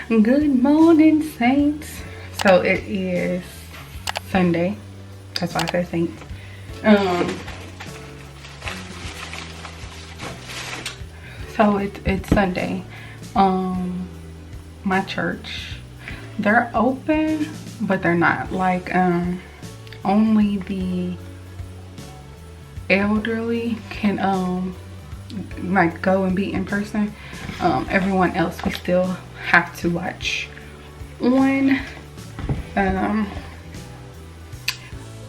Good morning, saints. So it is Sunday. That's why I say saints. So it's Sunday. My church, they're open, but they're not. Like only the elderly can like go and be in person. Everyone else we still have to watch on.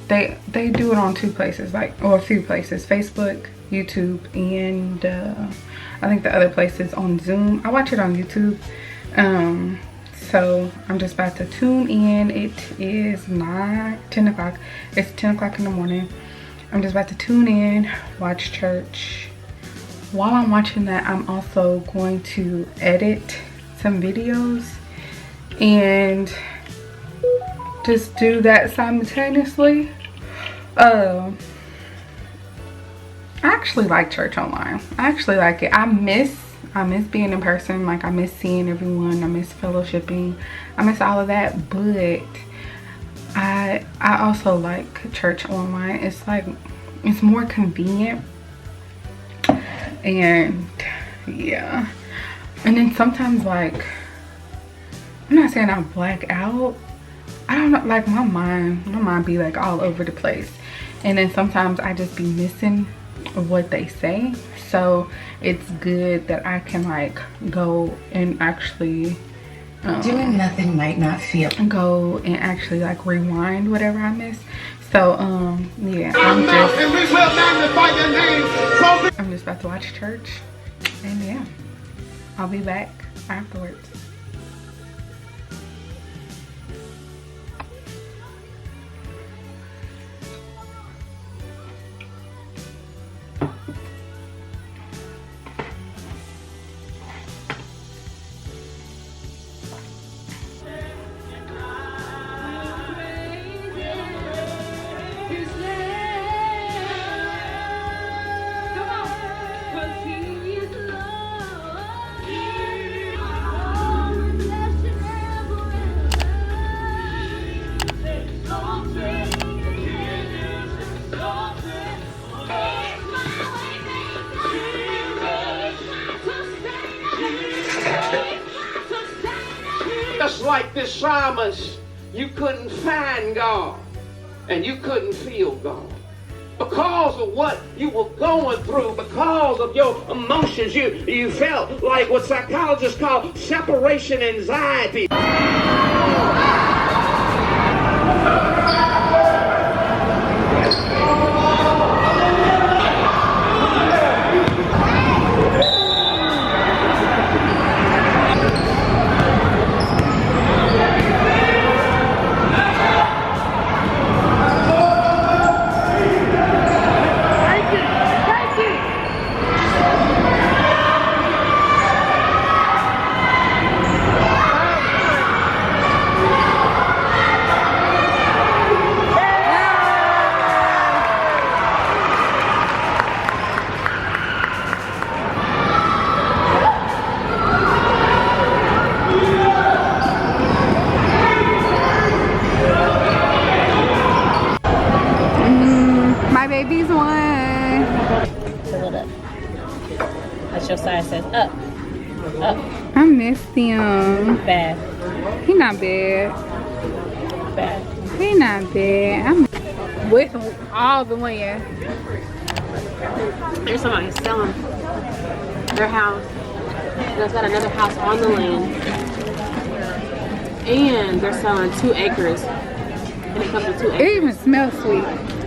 They do it on two places, or a few places: Facebook, YouTube, and I think the other place is on Zoom. I watch it on YouTube. So I'm just about to tune in. It is 10 o'clock. It's 10 o'clock in the morning. I'm just about to tune in, watch church. While I'm watching that, I'm also going to edit some videos and just do that simultaneously. I actually like church online. I actually like it. I miss being in person. Like, I miss seeing everyone. I miss fellowshipping. I miss all of that. But I also like church online. It's like, it's more convenient. And yeah. And then sometimes, like, I'm not saying I black out. I don't know, like my mind be like all over the place. And then sometimes I just be missing what they say. So it's good that I can like go and actually doing nothing might not feel. Go and actually like rewind whatever I miss. So yeah, I'm just about to watch church, and yeah, I'll be back afterwards. Just like this psalmist, you couldn't find God and you couldn't feel God. Because of what you were going through, because of your emotions, you felt like what psychologists call separation anxiety. My baby's one. Pull it up. That's your side says up. Up. I missed him. Bad. He not bad. Bad. He not bad. I'm with him all the way. There's somebody selling their house. And it's got another house on the land. And they're selling 2 acres. And it comes with 2 acres. It even smells sweet.